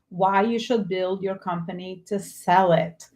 why you should build your company to sell it.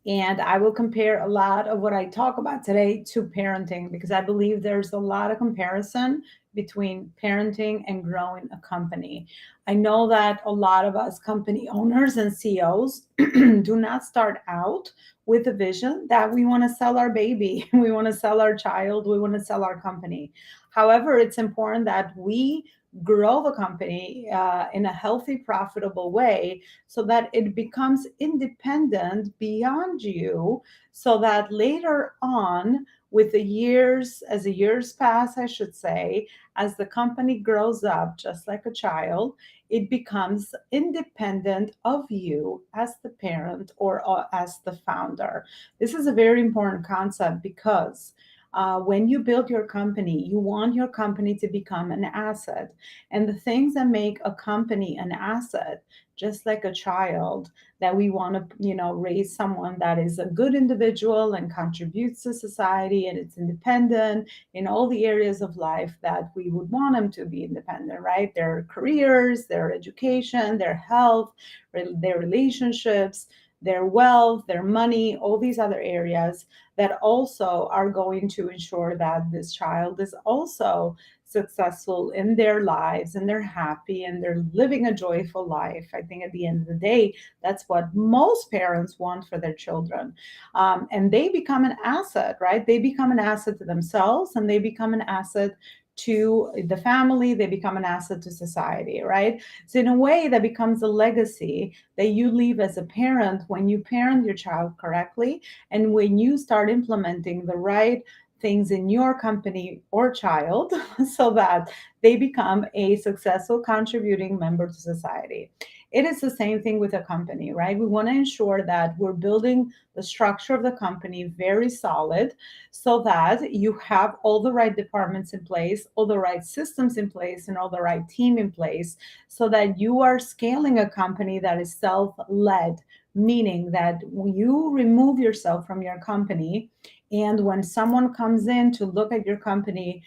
And I will compare a lot of what I talk about today to parenting because I believe there's a lot of comparison between parenting and growing a company. I know that a lot of us company owners and CEOs do not start out with a vision that we want to sell our baby, we want to sell our child, we want to sell our company. However, it's important that we grow the company in a healthy, profitable way so that it becomes independent beyond you, so that later on, with the years, as the years pass, I should say, as the company grows up, just like a child, it becomes independent of you as the parent or as the founder. This is a very important concept because when you build your company, you want your company to become an asset. And the things that make a company an asset, just like a child, that we want to, raise someone that is a good individual and contributes to society and it's independent in all the areas of life that we would want them to be independent, right? Their careers, their education, their health, their relationships, their wealth, their money, all these other areas that also are going to ensure that this child is also successful in their lives and they're happy and they're living a joyful life. I think at the end of the day, that's what most parents want for their children. And they become an asset, right? They become an asset to themselves and they become an asset to the family, they become an asset to society, right? So, in a way, that becomes a legacy that you leave as a parent when you parent your child correctly and when you start implementing the right things in your company or child so that they become a successful contributing member to society. It is the same thing with a company, right? We want to ensure that we're building the structure of the company very solid so that you have all the right departments in place, all the right systems in place, and all the right team in place so that you are scaling a company that is self led, meaning that you remove yourself from your company. And when someone comes in to look at your company,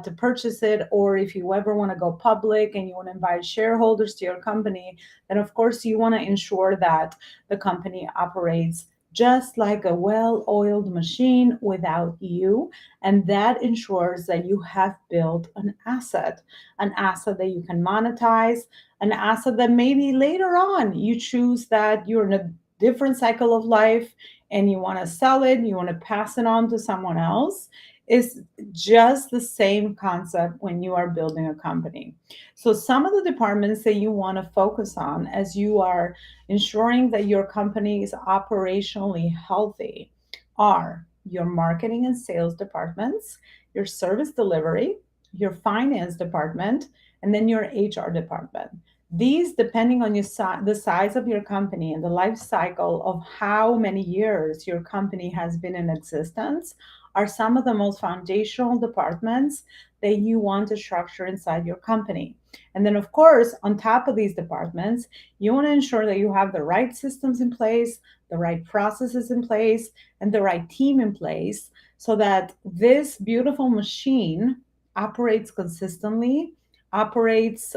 to purchase it, or if you ever want to go public and you want to invite shareholders to your company, then of course you want to ensure that the company operates just like a well oiled machine without you. And that ensures that you have built an asset that you can monetize, an asset that maybe later on you choose that you're in a different cycle of life and you want to sell it, you want to pass it on to someone else. Is just the same concept when you are building a company. So, some of the departments that you want to focus on as you are ensuring that your company is operationally healthy are your marketing and sales departments, your service delivery, your finance department, and then your HR department. These, depending on the size of your company and the life cycle of how many years your company has been in existence, are some of the most foundational departments that you want to structure inside your company. And then, of course, on top of these departments, you want to ensure that you have the right systems in place, the right processes in place, and the right team in place so that this beautiful machine operates consistently, operates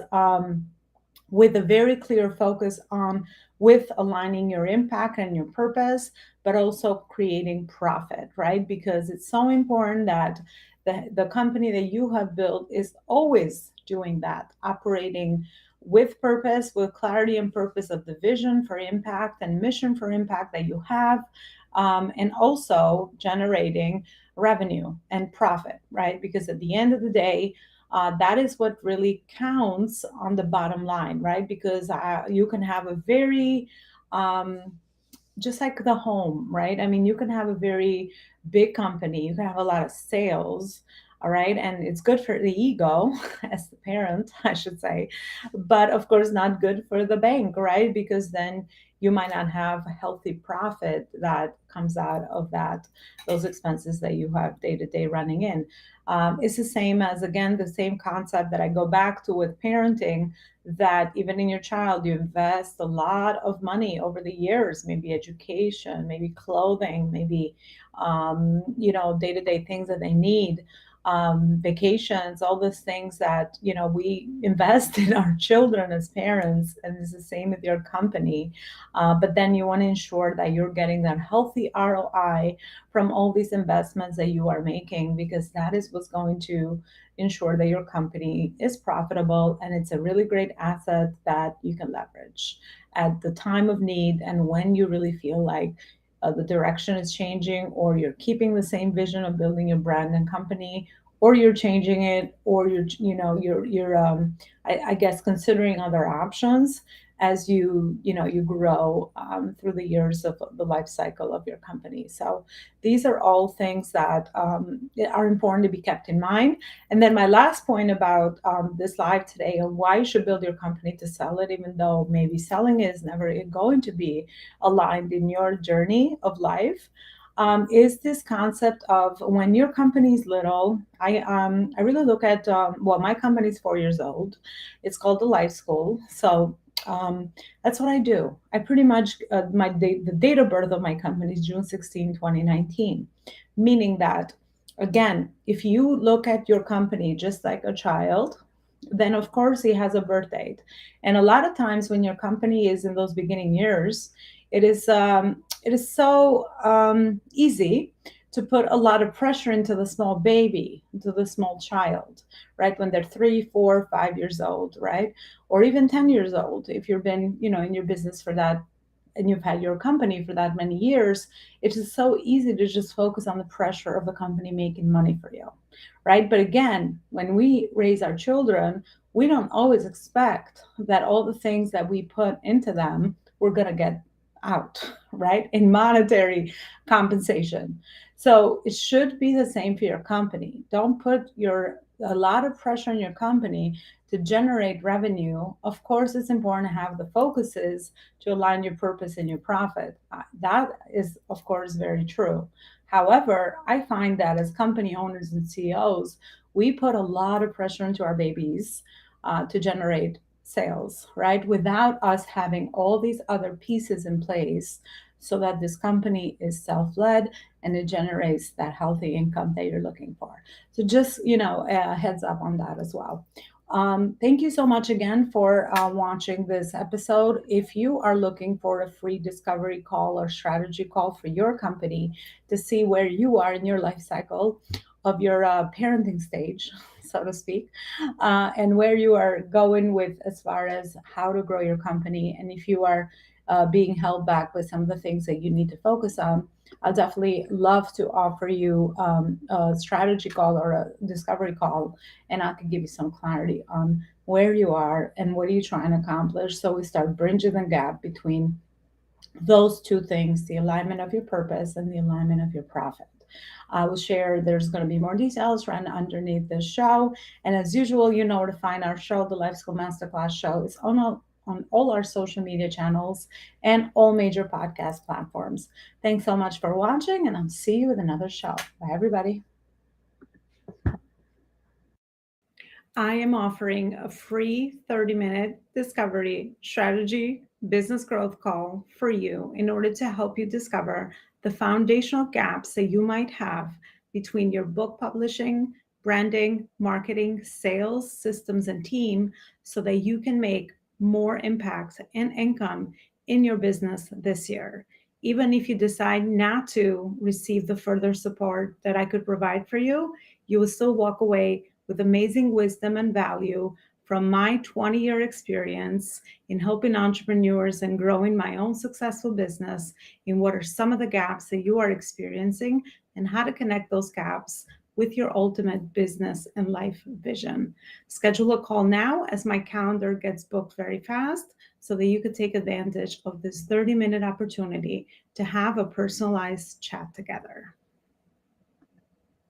with a very clear focus on with aligning your impact and your purpose, but also creating profit, right? Because it's so important that the company that you have built is always doing that, operating with purpose, with clarity and purpose of the vision for impact and mission for impact that you have, and also generating revenue and profit, right? Because at the end of the day, that is what really counts on the bottom line, right? Because you can have a very just like the home, right? I mean, you can have a very big company, you can have a lot of sales, all right? And it's good for the ego as the parent, I should say, but of course, not good for the bank, right? Because then you might not have a healthy profit that comes out of that, those expenses that you have day to day running in. It's the same as, again, the same concept that I go back to with parenting, that even in your child, you invest a lot of money over the years, maybe education, maybe clothing, maybe, day to day things that they need. vacations, all those things that, we invest in our children as parents, and it's the same with your company. But then you want to ensure that you're getting that healthy ROI from all these investments that you are making, because that is what's going to ensure that your company is profitable and it's a really great asset that you can leverage at the time of need, and when you really feel like the direction is changing, or you're keeping the same vision of building your brand and company, or you're changing it, or I guess considering other options as you grow through the years of the life cycle of your company. So these are all things that are important to be kept in mind. And then my last point about this live today, of why you should build your company to sell it, even though maybe selling is never going to be aligned in your journey of life, is this concept of when your company is little. I really look at well, my company is 4 years old. It's called the Life School. So that's what I do. I pretty much the date of birth of my company is June 16, 2019, meaning that, again, if you look at your company just like a child, then of course it has a birth date. And a lot of times when your company is in those beginning years, it is so easy to put a lot of pressure into the small baby, into the small child, right? When they're 3, 4, 5 years old, right? Or even 10 years old, if you've been, in your business for that, and you've had your company for that many years, it is so easy to just focus on the pressure of the company making money for you, right? But again, when we raise our children, we don't always expect that all the things that we put into them, we're going to get out, right? In monetary compensation. So it should be the same for your company. Don't put a lot of pressure on your company to generate revenue. Of course, it's important to have the focuses to align your purpose and your profit. That is, of course, very true. However, I find that as company owners and CEOs, we put a lot of pressure into our babies to generate sales, right? Without us having all these other pieces in place so that this company is self led and it generates that healthy income that you're looking for. So just, a heads up on that as well. Thank you so much again for watching this episode. If you are looking for a free discovery call or strategy call for your company to see where you are in your life cycle of your parenting stage, so to speak, and where you are going with as far as how to grow your company, and if you are being held back with some of the things that you need to focus on, I'll definitely love to offer you a strategy call or a discovery call, and I can give you some clarity on where you are and what are you trying to accomplish. So we start bridging the gap between those two things, the alignment of your purpose and the alignment of your profit. I will share, there's going to be more details right underneath this show. And as usual, you know where to find our show. The Life School Masterclass show is on all our social media channels and all major podcast platforms. Thanks so much for watching, and I'll see you with another show. Bye, everybody. I am offering a free 30-minute discovery strategy business growth call for you in order to help you discover the foundational gaps that you might have between your book publishing, branding, marketing, sales, systems, and team, so that you can make more impact and income in your business this year. Even if you decide not to receive the further support that I could provide for you, you will still walk away with amazing wisdom and value from my 20-year experience in helping entrepreneurs and growing my own successful business, in what are some of the gaps that you are experiencing and how to connect those gaps with your ultimate business and life vision. Schedule a call now, as my calendar gets booked very fast, so that you could take advantage of this 30-minute opportunity to have a personalized chat together.